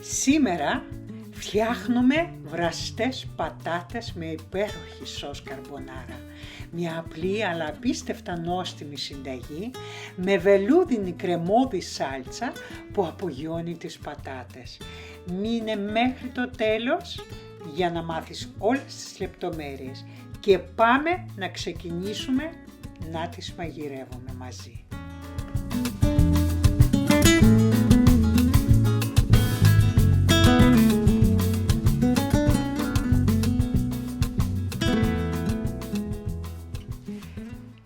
Σήμερα φτιάχνουμε βραστές πατάτες με υπέροχη σως καρμπονάρα. Μια απλή αλλά απίστευτα νόστιμη συνταγή με βελούδινη κρεμώδη σάλτσα που απογειώνει τις πατάτες. Μείνε μέχρι το τέλος για να μάθεις όλες τις λεπτομέρειες και πάμε να ξεκινήσουμε να τις μαγειρεύουμε μαζί.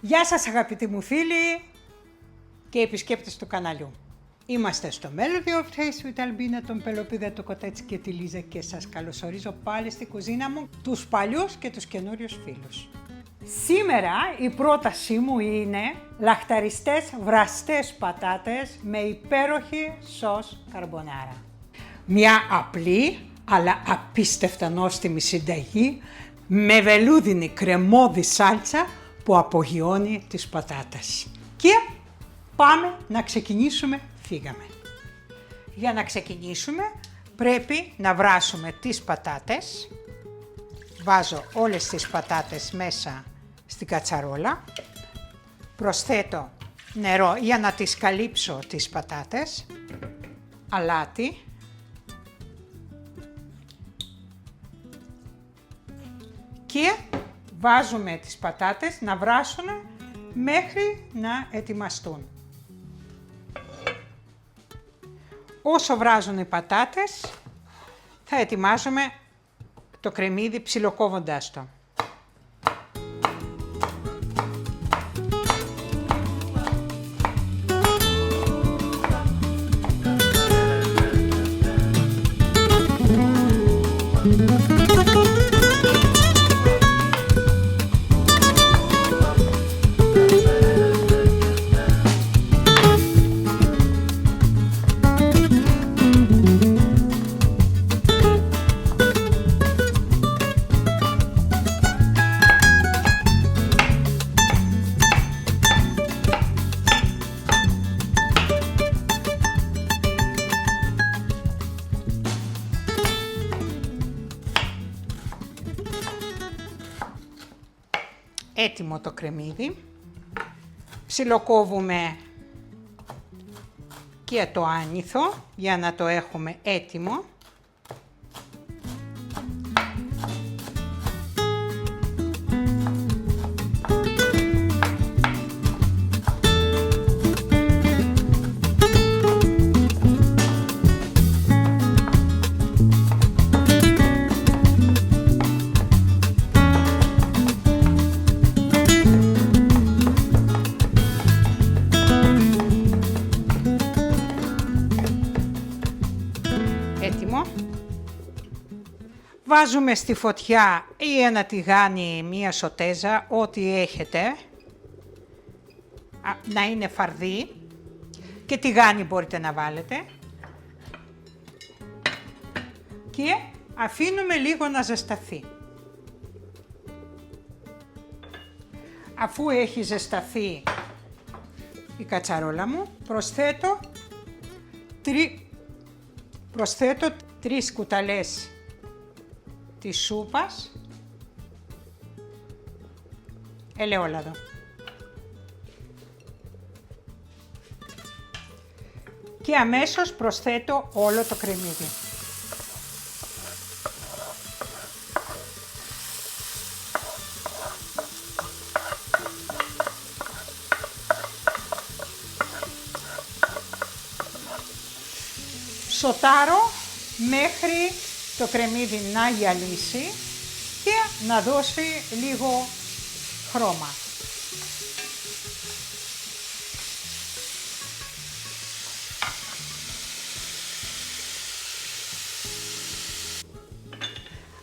Γεια σας αγαπητοί μου φίλοι και επισκέπτες του καναλιού. Είμαστε στο Melody of Taste with Albina, τον Πελοπίδα, το Κοτέτσι και τη Λίζα και σας καλωσορίζω πάλι στη κουζίνα μου, τους παλιούς και τους καινούριους φίλους. Σήμερα η πρότασή μου είναι λαχταριστές βραστές πατάτες με υπέροχη σως καρμπονάρα. Μια απλή αλλά απίστευτα νόστιμη συνταγή με βελούδινη κρεμώδη σάλτσα που απογειώνει τις πατάτες. Και πάμε να ξεκινήσουμε, φύγαμε. Για να ξεκινήσουμε πρέπει να βράσουμε τις πατάτες. Βάζω όλες τις πατάτες μέσα στην κατσαρόλα. Προσθέτω νερό για να τις καλύψω τις πατάτες. Αλάτι. Και βάζουμε τις πατάτες να βράσουν μέχρι να ετοιμαστούν. Όσο βράζουν οι πατάτες, θα ετοιμάζουμε το κρεμμύδι ψιλοκόβοντάς το. Έτοιμο το κρεμμύδι, ψιλοκόβουμε και το άνηθο για να το έχουμε έτοιμο. Βάζουμε στη φωτιά ή ένα τηγάνι, μία σοτέζα, ό,τι έχετε, να είναι φαρδί, και τηγάνι μπορείτε να βάλετε, και αφήνουμε λίγο να ζεσταθεί. Αφού έχει ζεσταθεί η κατσαρόλα μου, προσθέτω 3 κουταλές της σούπας ελαιόλαδο. Και αμέσως προσθέτω όλο το κρεμμύδι. Σοτάρω μέχρι το κρεμμύδι να γυαλίσει και να δώσει λίγο χρώμα.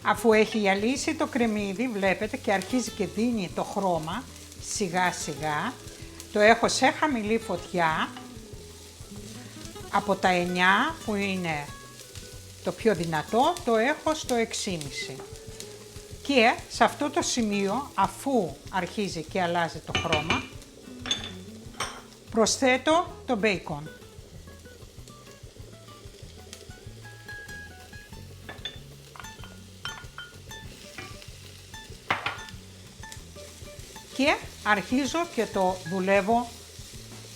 Αφού έχει γυαλίσει το κρεμμύδι, βλέπετε, και αρχίζει και δίνει το χρώμα σιγά σιγά, το έχω σε χαμηλή φωτιά από τα 9 που είναι το πιο δυνατό, το έχω στο 6,5. Και σε αυτό το σημείο, αφού αρχίζει και αλλάζει το χρώμα, προσθέτω το μπέικον. Και αρχίζω και το δουλεύω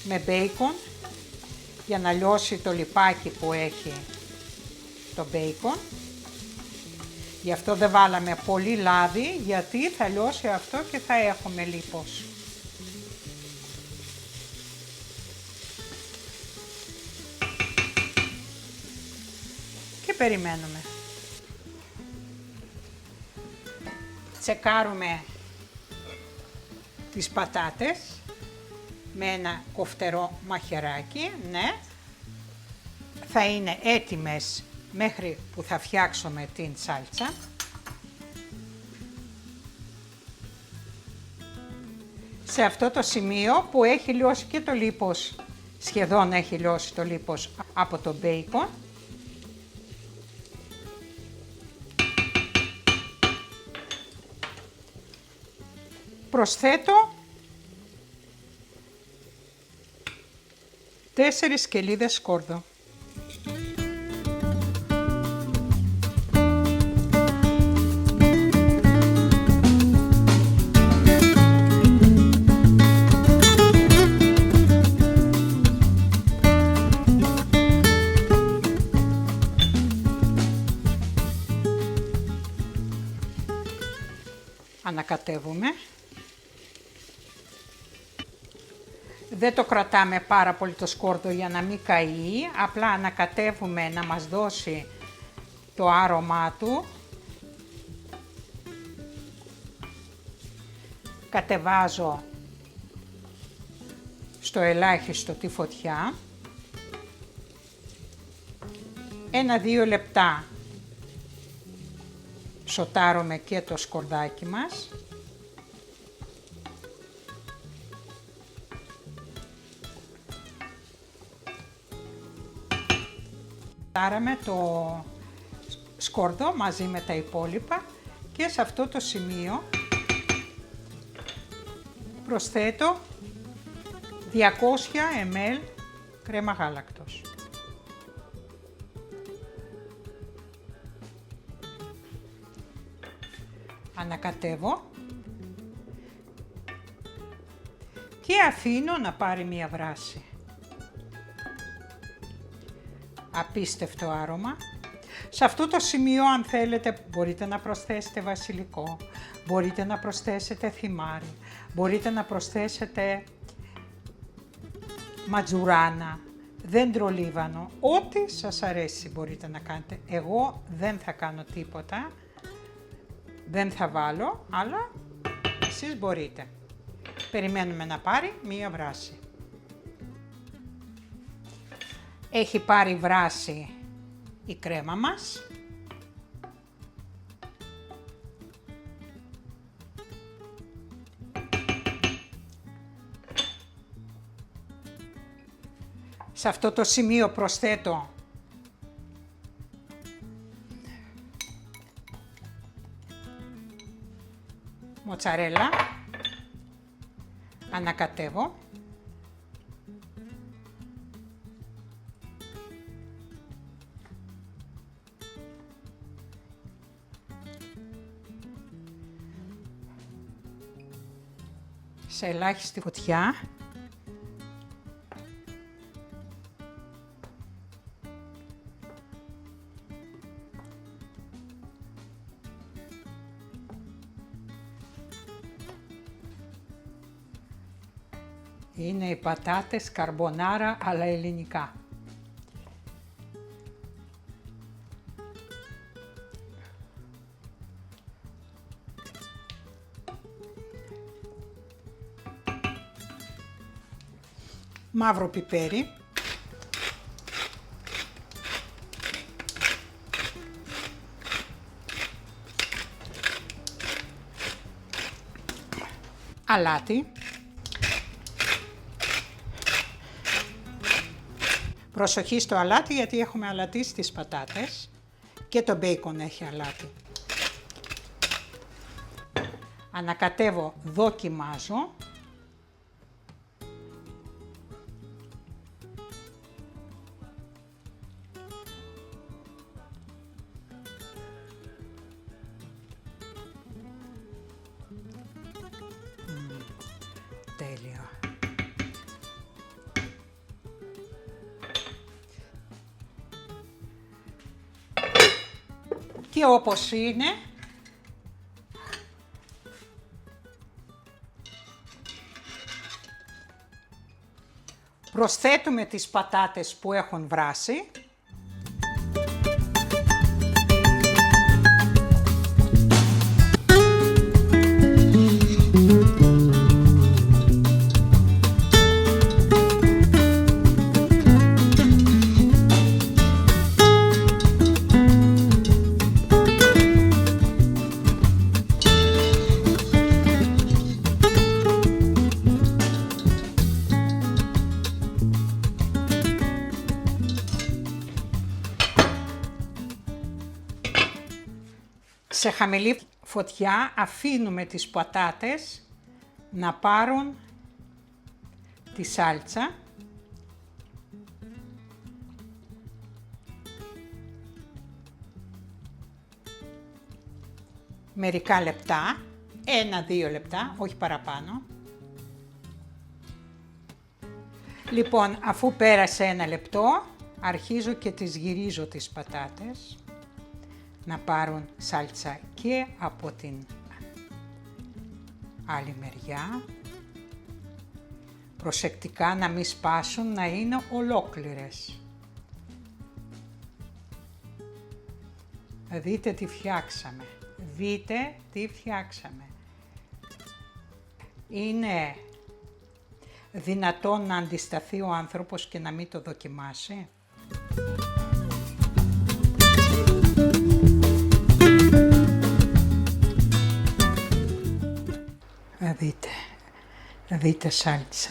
με μπέικον για να λιώσει το λιπάκι που έχει το μπέικον. Γι' αυτό δεν βάλαμε πολύ λάδι, γιατί θα λιώσει αυτό και θα έχουμε λίπος. Και περιμένουμε. Τσεκάρουμε τις πατάτες με ένα κοφτερό μαχαιράκι, ναι. Θα είναι έτοιμες μέχρι που θα φτιάξουμε την σάλτσα. Σε αυτό το σημείο που έχει λιώσει και το λίπος, σχεδόν έχει λιώσει το λίπος από το μπέικον, προσθέτω 4 σκελίδες σκόρδο. Ανακατεύουμε. Δεν το κρατάμε πάρα πολύ το σκόρδο για να μην καεί, απλά ανακατεύουμε να μας δώσει το άρωμά του. Κατεβάζω στο ελάχιστο τη φωτιά. 1-2 λεπτά σοτάρουμε και το σκορδάκι μας. Σοτάραμε το σκόρδο μαζί με τα υπόλοιπα και σε αυτό το σημείο προσθέτω 200 ml κρέμα γάλακτος. Ανακατεύω και αφήνω να πάρει μία βράση. Απίστευτο άρωμα. Σε αυτό το σημείο, αν θέλετε, μπορείτε να προσθέσετε βασιλικό, μπορείτε να προσθέσετε θυμάρι, μπορείτε να προσθέσετε ματζουράνα, δέντρο λίβανο, ό,τι σας αρέσει μπορείτε να κάνετε. Εγώ δεν θα κάνω τίποτα, δεν θα βάλω, αλλά εσείς μπορείτε. Περιμένουμε να πάρει μία βράση. Έχει πάρει βράση η κρέμα μας. Σε αυτό το σημείο προσθέτω μοτσαρέλα, ανακατεύω. Σε ελάχιστη φωτιά. Είναι οι πατάτες καρμπονάρα αλλά ελληνικά. Μαύρο πιπέρι. Αλάτι. Προσοχή στο αλάτι, γιατί έχουμε αλατίσει τις πατάτες και το μπέικον έχει αλάτι. Ανακατεύω, δοκιμάζω. Τέλειο. Και όπως είναι, προσθέτουμε τις πατάτες που έχουν βράσει. Σε χαμηλή φωτιά αφήνουμε τις πατάτες να πάρουν τη σάλτσα. Μερικά λεπτά, 1-2 λεπτά, όχι παραπάνω. Λοιπόν, αφού πέρασε 1 λεπτό, αρχίζω και τις γυρίζω τις πατάτες να πάρουν σάλτσα και από την άλλη μεριά. Προσεκτικά να μην σπάσουν, να είναι ολόκληρες. Δείτε τι φτιάξαμε. Δείτε τι φτιάξαμε. Είναι δυνατόν να αντισταθεί ο άνθρωπος και να μην το δοκιμάσει? Δείτε σάλτσα.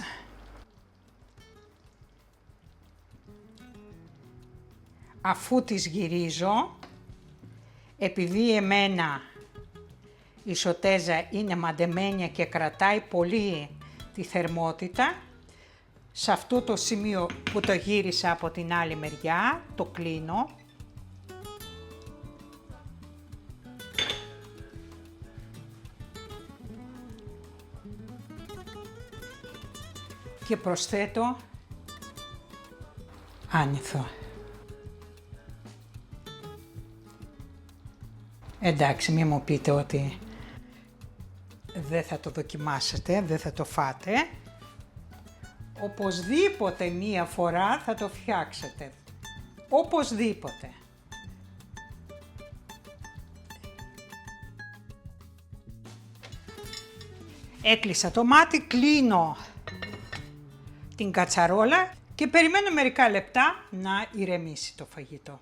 Αφού τις γυρίζω, επειδή εμένα η σοτέζα είναι μαντεμένη και κρατάει πολύ τη θερμότητα, σε αυτό το σημείο που το γύρισα από την άλλη μεριά, το κλείνω. Και προσθέτω άνηθο. Εντάξει, μην μου πείτε ότι δεν θα το δοκιμάσετε, δεν θα το φάτε. Οπωσδήποτε μία φορά θα το φτιάξετε. Οπωσδήποτε. Έκλεισα το μάτι, κλείνω την κατσαρόλα και περιμένω μερικά λεπτά να ηρεμήσει το φαγητό.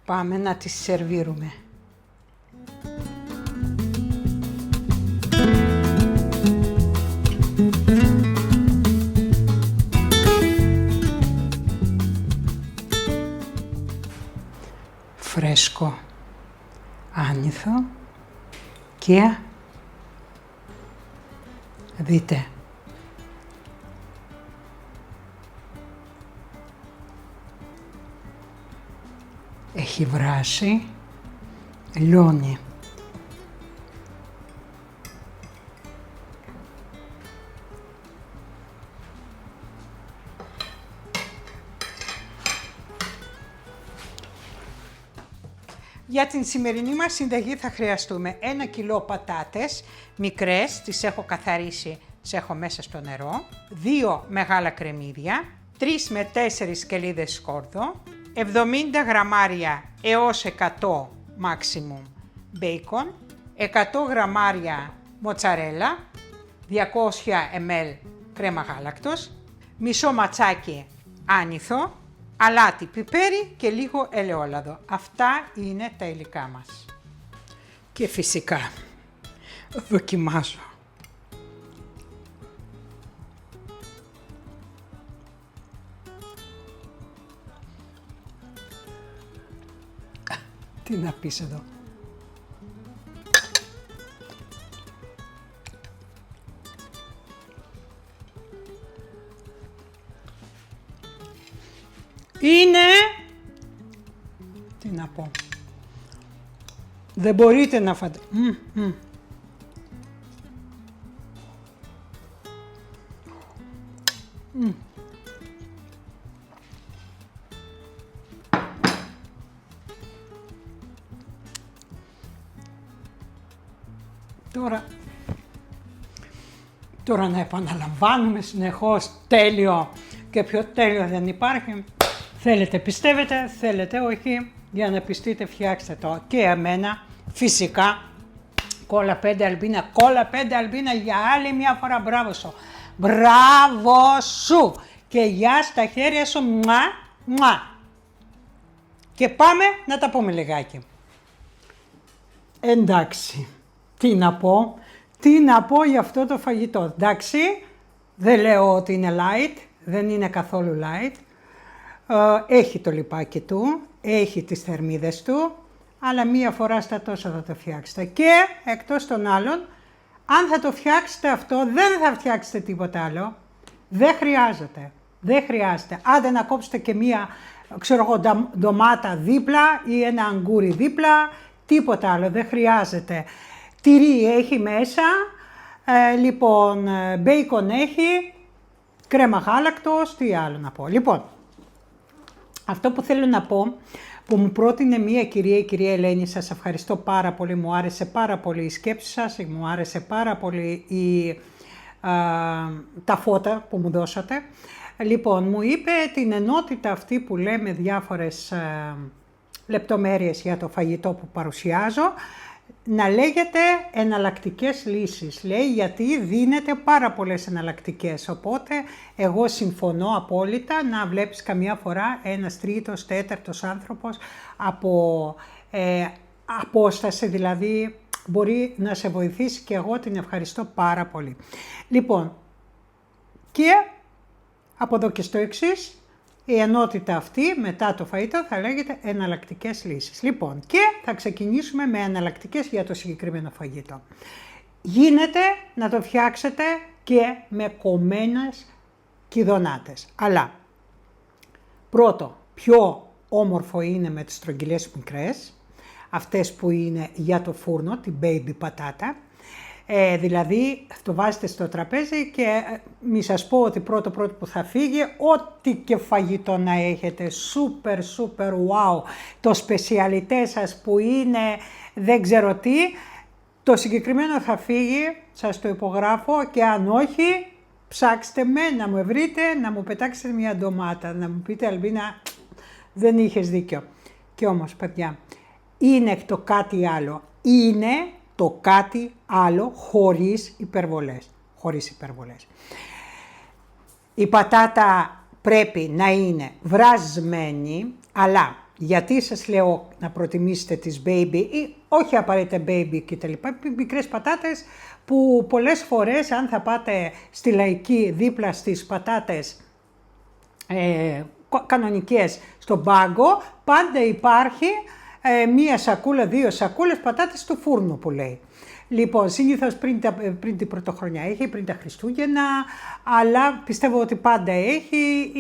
Πάμε να τις σερβίρουμε. Φρέσκο άνηθο και δείτε. Έχει βράσει λιώνει. Για την σημερινή μας συνταγή θα χρειαστούμε 1 κιλό πατάτες μικρές, τις έχω καθαρίσει, τις έχω μέσα στο νερό, 2 μεγάλα κρεμμύδια, 3 με 4 σκελίδες σκόρδο, 70 γραμμάρια έως 100 maximum bacon, 100 γραμμάρια μοτσαρέλα, 200 ml κρέμα γάλακτος, μισό ματσάκι άνηθο, αλάτι, πιπέρι και λίγο ελαιόλαδο. Αυτά είναι τα υλικά μας. Και φυσικά δοκιμάζω. Τι να πεις εδώ. είναι, τι να πω, δεν μπορείτε να φανταστείτε. Τώρα να επαναλαμβάνουμε συνεχώς τέλειο και πιο τέλειο δεν υπάρχει. Θέλετε πιστεύετε, θέλετε όχι, για να πιστείτε φτιάξτε το. Και εμένα φυσικά κόλλα 5 Αλμπίνα, κόλλα 5 Αλμπίνα για άλλη μια φορά, μπράβο σου. Μπράβο σου και γεια στα χέρια σου, μουα. Και πάμε να τα πούμε λιγάκι. Εντάξει, τι να πω για αυτό το φαγητό. Εντάξει, δεν λέω ότι είναι light, δεν είναι καθόλου light. Έχει το λιπάκι του, έχει τις θερμίδες του, αλλά μία φορά στα τόσα θα το φτιάξετε. Και εκτός των άλλων, αν θα το φτιάξετε αυτό, δεν θα φτιάξετε τίποτα άλλο. Δεν χρειάζεται. Άντε να κόψετε και μία, ντομάτα δίπλα ή ένα αγκούρι δίπλα, τίποτα άλλο, δεν χρειάζεται. Τυρί έχει μέσα, λοιπόν, μπέικον έχει, κρέμα γάλακτος, τι άλλο να πω. Λοιπόν, αυτό που θέλω να πω, που μου πρότεινε μία κυρία, η κυρία Ελένη, σας ευχαριστώ πάρα πολύ, μου άρεσε πάρα πολύ η σκέψη σας, μου άρεσε πάρα πολύ τα φώτα που μου δώσατε. Λοιπόν, μου είπε την ενότητα αυτή που λέμε διάφορες λεπτομέρειες για το φαγητό που παρουσιάζω, να λέγεται εναλλακτικές λύσεις. Λέει γιατί δίνεται πάρα πολλές εναλλακτικές, οπότε εγώ συμφωνώ απόλυτα να βλέπεις καμιά φορά ένας τρίτος, τέταρτος άνθρωπος από απόσταση, δηλαδή μπορεί να σε βοηθήσει και εγώ την ευχαριστώ πάρα πολύ. Λοιπόν, και από εδώ και στο εξής, η ενότητα αυτή μετά το φαΐτο θα λέγεται εναλλακτικές λύσεις. Λοιπόν, και θα ξεκινήσουμε με εναλλακτικές για το συγκεκριμένο φαγητό. Γίνεται να το φτιάξετε και με κομμένες κιδονάτες. Αλλά, πρώτο, πιο όμορφο είναι με τις στρογγυλές μικρές, αυτές που είναι για το φούρνο, την baby πατάτα. Δηλαδή το βάζετε στο τραπέζι και μη σας πω ότι πρώτο που θα φύγει, ό,τι και φαγητό να έχετε, super wow, το σπεσιαλιτέ σας που είναι δεν ξέρω τι, το συγκεκριμένο θα φύγει, σας το υπογράφω, και αν όχι ψάξτε με να μου βρείτε, να μου πετάξετε μια ντομάτα, να μου πείτε Αλμπίνα δεν είχες δίκιο. Και όμως παιδιά, είναι το κάτι άλλο, είναι το κάτι άλλο χωρίς υπερβολές. Η πατάτα πρέπει να είναι βρασμένη, αλλά γιατί σας λέω να προτιμήσετε τις baby ή όχι απαραίτητα baby κτλ. Μικρές πατάτες που πολλές φορές αν θα πάτε στη λαϊκή δίπλα στις πατάτες κανονικές στον πάγκο, πάντα υπάρχει μία σακούλα, 2 σακούλες πατάτες του φούρνου που λέει. Λοιπόν, συνήθως πριν την Πρωτοχρονιά έχει, πριν τα Χριστούγεννα, αλλά πιστεύω ότι πάντα έχει,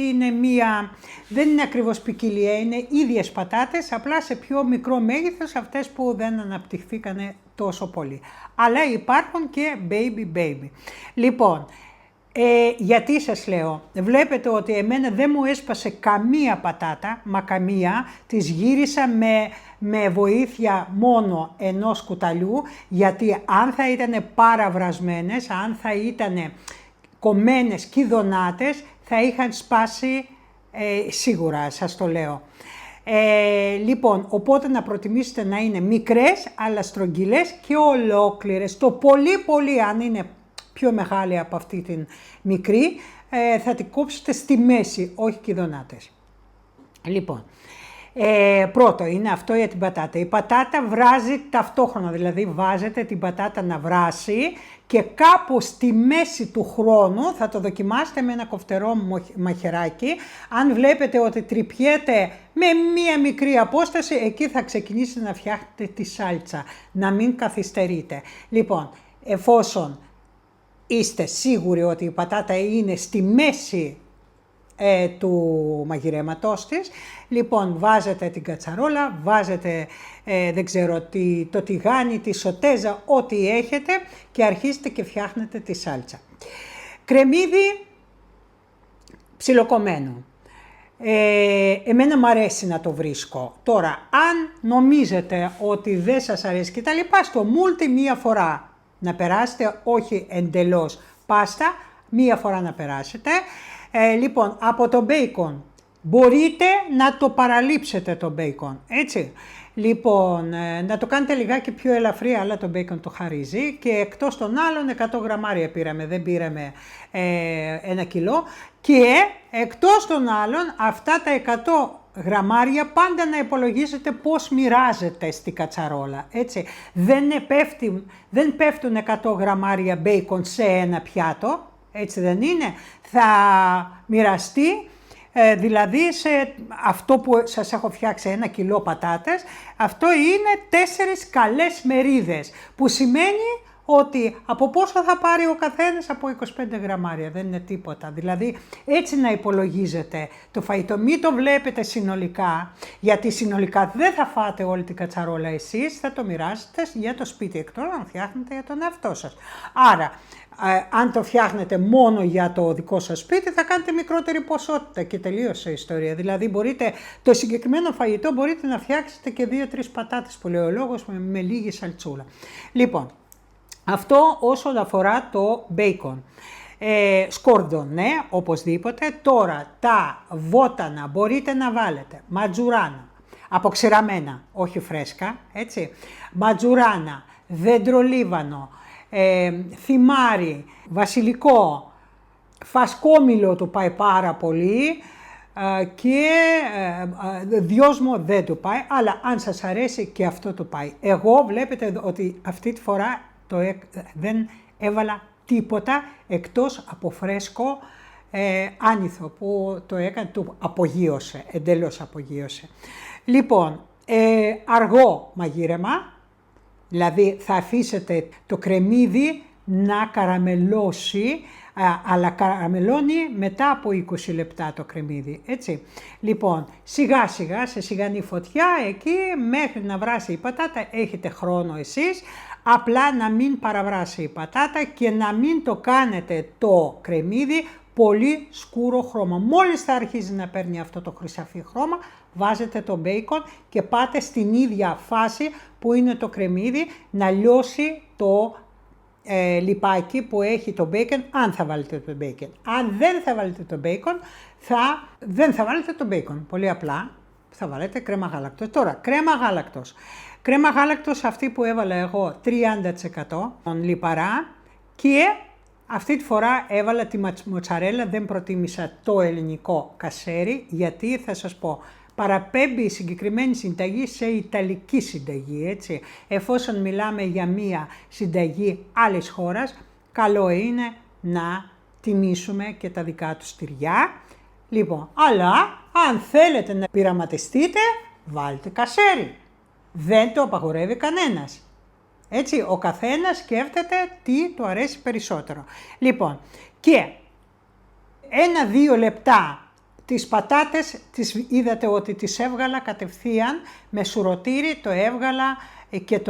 δεν είναι ακριβώς ποικιλία, είναι ίδιες πατάτες, απλά σε πιο μικρό μέγεθος, αυτές που δεν αναπτυχθήκανε τόσο πολύ. Αλλά υπάρχουν και baby. Λοιπόν, γιατί σας λέω, βλέπετε ότι εμένα δεν μου έσπασε καμία πατάτα, μα καμία, τις γύρισα με βοήθεια μόνο ενός κουταλιού, γιατί αν θα ήταν παραβρασμένες, αν θα ήταν κομμένες κιδονάτες, θα είχαν σπάσει σίγουρα, σας το λέω. Λοιπόν, οπότε να προτιμήσετε να είναι μικρές, αλλά στρογγυλές και ολόκληρες. Το πολύ αν είναι πιο μεγάλη από αυτή την μικρή, θα την κόψετε στη μέση, όχι κιδονάτες. Λοιπόν, πρώτο είναι αυτό για την πατάτα. Η πατάτα βράζει ταυτόχρονα, δηλαδή βάζετε την πατάτα να βράσει και κάπου στη μέση του χρόνου θα το δοκιμάσετε με ένα κοφτερό μαχαιράκι. Αν βλέπετε ότι τρυπιέται με μία μικρή απόσταση, εκεί θα ξεκινήσετε να φτιάχνετε τη σάλτσα, να μην καθυστερείτε. Λοιπόν, εφόσον είστε σίγουροι ότι η πατάτα είναι στη μέση του μαγειρέματός της. Λοιπόν, βάζετε την κατσαρόλα, βάζετε δεν ξέρω το τηγάνι, τη σοτέζα, ό,τι έχετε και αρχίζετε και φτιάχνετε τη σάλτσα. Κρεμμύδι ψιλοκομμένο. Εμένα μου αρέσει να το βρίσκω. Τώρα, αν νομίζετε ότι δεν σας αρέσει και τα λοιπά, στο μούλτι μία φορά να περάσετε, όχι εντελώς πάστα, μία φορά να περάσετε. Λοιπόν, από το μπέικον μπορείτε να το παραλείψετε το μπέικον, έτσι. Λοιπόν, να το κάνετε λιγάκι πιο ελαφρύ, αλλά το μπέικον το χαρίζει και εκτός των άλλων 100 γραμμάρια πήραμε, δεν πήραμε 1 κιλό και εκτός των άλλων αυτά τα 100 γραμμάρια πάντα να υπολογίζετε πώς μοιράζεται στη κατσαρόλα, έτσι. Δεν πέφτουν 100 γραμμάρια μπέικον σε ένα πιάτο, έτσι δεν είναι, θα μοιραστεί. Δηλαδή σε αυτό που σας έχω φτιάξει 1 κιλό πατάτες, αυτό είναι 4 καλές μερίδες, που σημαίνει ότι από πόσο θα πάρει ο καθένας, από 25 γραμμάρια, δεν είναι τίποτα. Δηλαδή έτσι να υπολογίζετε το φαγητό, μην το βλέπετε συνολικά, γιατί συνολικά δεν θα φάτε όλη την κατσαρόλα εσείς, θα το μοιράσετε για το σπίτι, εκτός αν φτιάχνετε για τον εαυτό σας. Άρα, αν το φτιάχνετε μόνο για το δικό σας σπίτι, θα κάνετε μικρότερη ποσότητα και τελείωσε η ιστορία. Δηλαδή, το συγκεκριμένο φαγητό μπορείτε να φτιάξετε και 2-3 πατάτες, που λέει ο λόγος, με λίγη σαλτσούλα. Λοιπόν, αυτό όσον αφορά το μπέικον. Σκόρδο, ναι, οπωσδήποτε. Τώρα, τα βότανα μπορείτε να βάλετε ματζουράνα, αποξηραμένα, όχι φρέσκα, έτσι. Ματζουράνα, δέντρο-λίβανο, θυμάρι, βασιλικό, φασκόμηλο του πάει πάρα πολύ και δυόσμο δεν του πάει, αλλά αν σας αρέσει και αυτό του πάει. Εγώ βλέπετε ότι αυτή τη φορά δεν έβαλα τίποτα εκτός από φρέσκο άνηθο που το έκανε, του απογείωσε, εντελώς απογείωσε. Λοιπόν, αργό μαγείρεμα. Δηλαδή θα αφήσετε το κρεμμύδι να καραμελώσει, αλλά καραμελώνει μετά από 20 λεπτά το κρεμμύδι, έτσι. Λοιπόν, σιγά σιγά σε σιγανή φωτιά εκεί μέχρι να βράσει η πατάτα, έχετε χρόνο εσείς, απλά να μην παραβράσει η πατάτα και να μην το κάνετε το κρεμμύδι πολύ σκούρο χρώμα. Μόλις θα αρχίζει να παίρνει αυτό το χρυσαφί χρώμα, βάζετε το μπέικον και πάτε στην ίδια φάση που είναι το κρεμμύδι να λιώσει το λιπάκι που έχει το μπέικον, αν θα βάλετε το μπέικον. Αν δεν θα βάλετε το μπέικον, δεν θα βάλετε το μπέικον. Πολύ απλά θα βάλετε κρέμα γάλακτος. Τώρα, κρέμα γάλακτος. Κρέμα γάλακτος αυτή που έβαλα εγώ 30% λιπαρά και αυτή τη φορά έβαλα τη μοτσαρέλα, δεν προτίμησα το ελληνικό κασέρι, γιατί θα σας πω, παραπέμπει η συγκεκριμένη συνταγή σε ιταλική συνταγή, έτσι. Εφόσον μιλάμε για μία συνταγή άλλης χώρας, καλό είναι να τιμήσουμε και τα δικά τους τυριά. Λοιπόν, αλλά αν θέλετε να πειραματιστείτε, βάλτε κασέρι. Δεν το απαγορεύει κανένας. Έτσι, ο καθένας σκέφτεται τι του αρέσει περισσότερο. Λοιπόν, και 1-2 λεπτά τις πατάτες, είδατε ότι τις έβγαλα κατευθείαν με σουρωτήρι, το έβγαλα και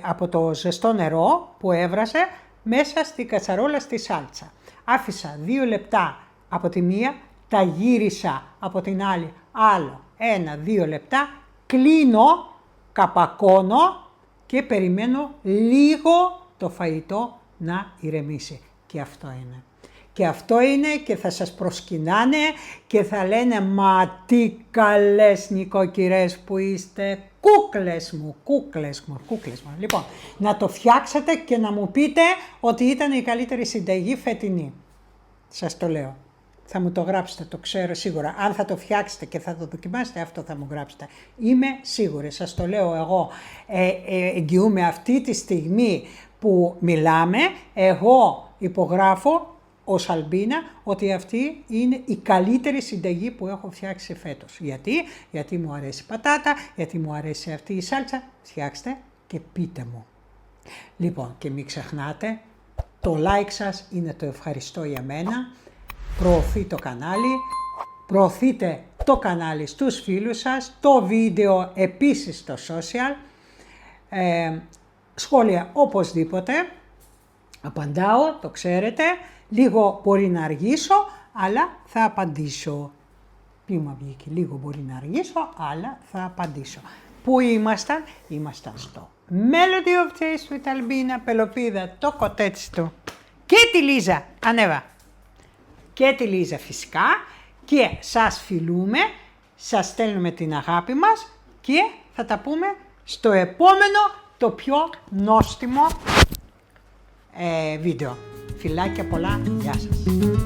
από το ζεστό νερό που έβρασε μέσα στη κατσαρόλα στη σάλτσα. Άφησα 2 λεπτά από τη μία, τα γύρισα από την άλλη άλλο 1-2 λεπτά, κλείνω, καπακώνω και περιμένω λίγο το φαγητό να ηρεμήσει. Και αυτό είναι. Και αυτό είναι και θα σας προσκυνάνε και θα λένε «Μα τι καλές νοικοκυρές που είστε, κούκλες μου, κούκλες μου, κούκλες μου». Λοιπόν, να το φτιάξετε και να μου πείτε ότι ήταν η καλύτερη συνταγή φετινή. Σας το λέω. Θα μου το γράψετε, το ξέρω σίγουρα. Αν θα το φτιάξετε και θα το δοκιμάσετε, αυτό θα μου γράψετε. Είμαι σίγουρη, σας το λέω εγώ. Εγγυούμαι αυτή τη στιγμή που μιλάμε, εγώ υπογράφω ως Αλμπίνα ότι αυτή είναι η καλύτερη συνταγή που έχω φτιάξει φέτος. Γιατί μου αρέσει η πατάτα, γιατί μου αρέσει αυτή η σάλτσα. Φτιάξτε και πείτε μου. Λοιπόν, και μην ξεχνάτε, το like σας είναι το ευχαριστώ για μένα. Προωθεί το κανάλι προωθείτε το κανάλι στους φίλους σας, το βίντεο επίσης στο social, σχόλια οπωσδήποτε, απαντάω, το ξέρετε, λίγο μπορεί να αργήσω, αλλά θα απαντήσω. Πήμα βγήκε, λίγο μπορεί να αργήσω, αλλά θα απαντήσω. Πού ήμασταν? Ήμασταν στο Melody of Taste with Albina, Πελοπίδα, το κοτέτσι του και τη Λίζα, ανέβα. Και τη Λίζα φυσικά και σας φιλούμε, σας στέλνουμε την αγάπη μας και θα τα πούμε στο επόμενο, το πιο νόστιμο βίντεο. Φιλάκια πολλά, γεια σας.